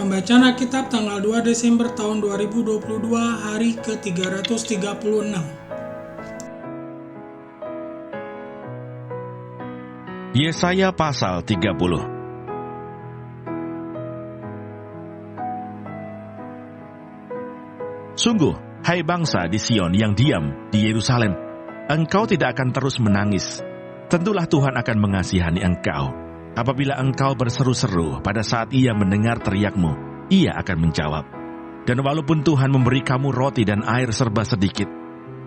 Pembacaan Alkitab tanggal 2 Desember tahun 2022, hari ke-336. Yesaya pasal 30. Sungguh, hai bangsa di Sion yang diam di Yerusalem, engkau tidak akan terus menangis. Tentulah Tuhan akan mengasihani engkau. Apabila engkau berseru-seru pada saat Ia mendengar teriakmu, Ia akan menjawab. Dan walaupun Tuhan memberi kamu roti dan air serba sedikit,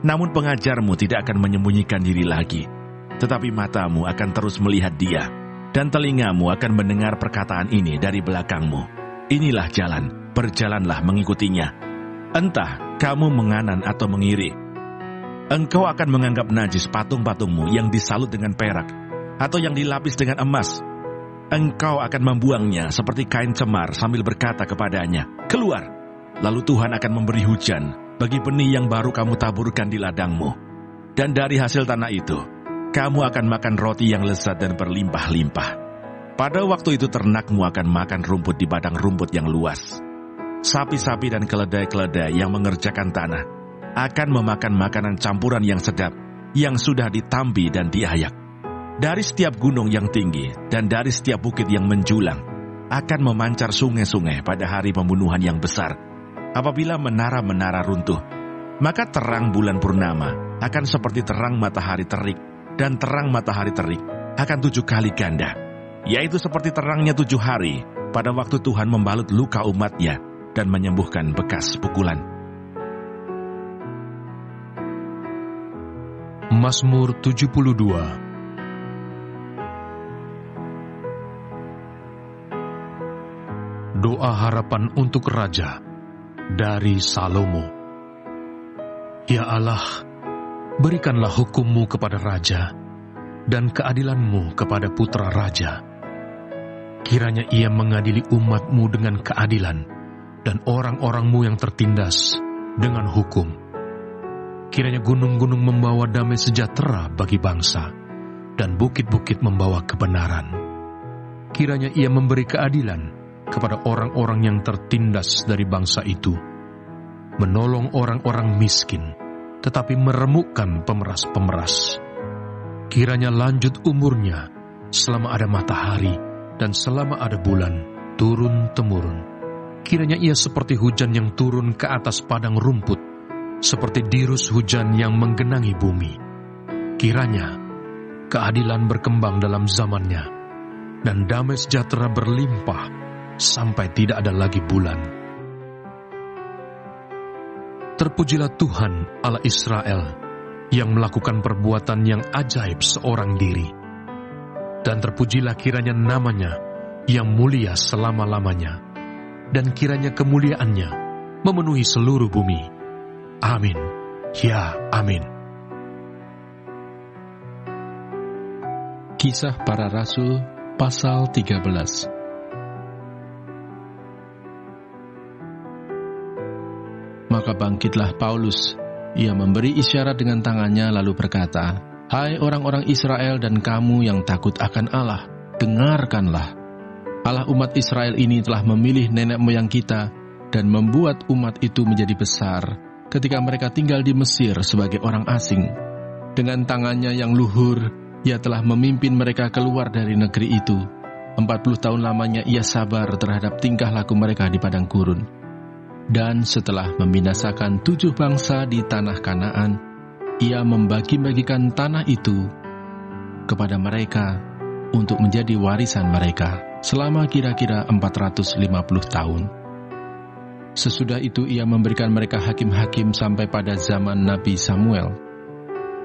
namun pengajarmu tidak akan menyembunyikan diri lagi. Tetapi matamu akan terus melihat Dia, dan telingamu akan mendengar perkataan ini dari belakangmu. Inilah jalan, berjalanlah mengikutinya. Entah kamu menganan atau mengiri. Engkau akan menganggap najis patung-patungmu yang disalut dengan perak, atau yang dilapis dengan emas. Engkau akan membuangnya seperti kain cemar sambil berkata kepadanya, "Keluar!" Lalu Tuhan akan memberi hujan bagi benih yang baru kamu taburkan di ladangmu. Dan dari hasil tanah itu, kamu akan makan roti yang lezat dan berlimpah-limpah. Pada waktu itu ternakmu akan makan rumput di padang rumput yang luas. Sapi-sapi dan keledai-keledai yang mengerjakan tanah akan memakan makanan campuran yang sedap, yang sudah ditambi dan diayak. Dari setiap gunung yang tinggi dan dari setiap bukit yang menjulang akan memancar sungai-sungai pada hari pembunuhan yang besar. Apabila menara-menara runtuh, maka terang bulan purnama akan seperti terang matahari terik, dan terang matahari terik akan 7 kali ganda, yaitu seperti terangnya 7 hari pada waktu Tuhan membalut luka umatnya dan menyembuhkan bekas pukulan. Mazmur 72. Doa harapan untuk Raja dari Salomo. Ya Allah, berikanlah hukum-Mu kepada Raja dan keadilan-Mu kepada putra Raja. Kiranya ia mengadili umat-Mu dengan keadilan dan orang-orang-Mu yang tertindas dengan hukum. Kiranya gunung-gunung membawa damai sejahtera bagi bangsa dan bukit-bukit membawa kebenaran. Kiranya ia memberi keadilan kepada orang-orang yang tertindas dari bangsa itu, menolong orang-orang miskin, tetapi meremukkan pemeras-pemeras. Kiranya lanjut umurnya selama ada matahari dan selama ada bulan, turun-temurun. Kiranya ia seperti hujan yang turun ke atas padang rumput, seperti dirus hujan yang menggenangi bumi. Kiranya keadilan berkembang dalam zamannya, dan damai sejahtera berlimpah sampai tidak ada lagi bulan. Terpujilah Tuhan Allah Israel yang melakukan perbuatan yang ajaib seorang diri. Dan terpujilah kiranya namanya yang mulia selama-lamanya, dan kiranya kemuliaannya memenuhi seluruh bumi. Amin. Ya, amin. Kisah Para Rasul pasal 13. Maka bangkitlah Paulus. Ia memberi isyarat dengan tangannya lalu berkata, "Hai orang-orang Israel dan kamu yang takut akan Allah, dengarkanlah. Allah umat Israel ini telah memilih nenek moyang kita dan membuat umat itu menjadi besar ketika mereka tinggal di Mesir sebagai orang asing. Dengan tangannya yang luhur, Ia telah memimpin mereka keluar dari negeri itu. 40 tahun lamanya Ia sabar terhadap tingkah laku mereka di padang gurun. Dan setelah membinasakan 7 bangsa di tanah Kanaan, Ia membagi-bagikan tanah itu kepada mereka untuk menjadi warisan mereka selama kira-kira 450 tahun. Sesudah itu Ia memberikan mereka hakim-hakim sampai pada zaman Nabi Samuel.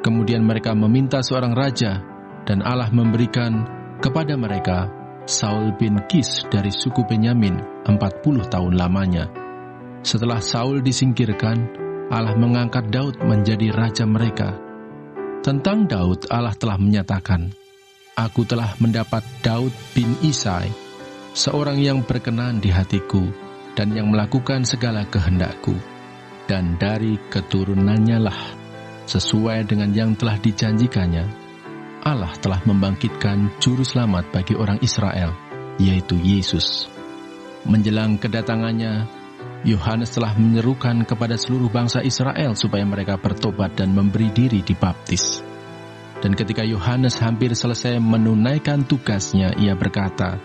Kemudian mereka meminta seorang raja, dan Allah memberikan kepada mereka Saul bin Kis dari suku Benyamin 40 tahun lamanya. Setelah Saul disingkirkan, Allah mengangkat Daud menjadi raja mereka. Tentang Daud, Allah telah menyatakan, "Aku telah mendapat Daud bin Isai, seorang yang berkenan di hatiku, dan yang melakukan segala kehendakku. Dan dari keturunannya lah, sesuai dengan yang telah dijanjikannya, Allah telah membangkitkan juru selamat bagi orang Israel, yaitu Yesus. Menjelang kedatangannya, Yohanes telah menyerukan kepada seluruh bangsa Israel supaya mereka bertobat dan memberi diri dibaptis. Dan ketika Yohanes hampir selesai menunaikan tugasnya, ia berkata,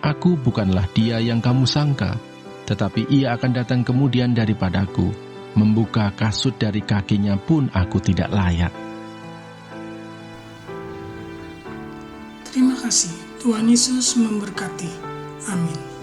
"Aku bukanlah dia yang kamu sangka, tetapi ia akan datang kemudian daripadaku. Membuka kasut dari kakinya pun aku tidak layak." Terima kasih. Tuhan Yesus memberkati. Amin.